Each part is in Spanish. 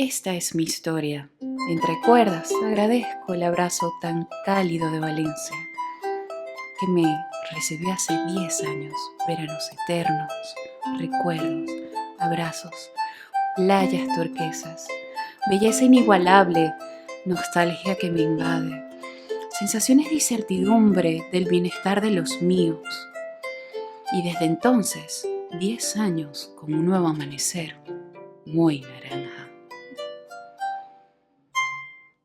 Esta es mi historia. Entre cuerdas agradezco el abrazo tan cálido de Valencia, que me recibió hace 10 años, veranos eternos, recuerdos, abrazos, playas turquesas, belleza inigualable, nostalgia que me invade, sensaciones de incertidumbre del bienestar de los míos. Y desde entonces, 10 años con un nuevo amanecer, muy naranja.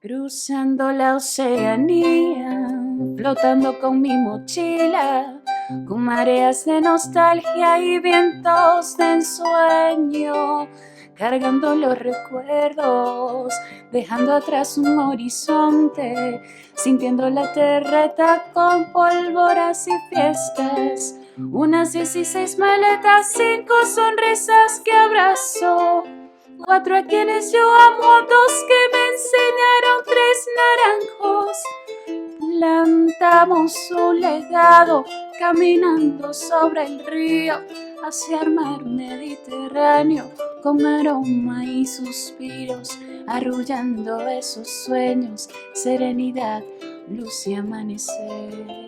Cruzando la Oceanía, flotando con mi mochila, con mareas de nostalgia y vientos de ensueño, cargando los recuerdos, dejando atrás un horizonte, sintiendo la terreta con pólvoras y fiestas, unas 16 maletas, 5 sonrisas que abrazo, 4 a quienes yo amo, 2 que me enseñaron, 3 naranjos. Plantamos un legado caminando sobre el río hacia el mar Mediterráneo, con aroma y suspiros, arrullando esos sueños, serenidad, luz y amanecer.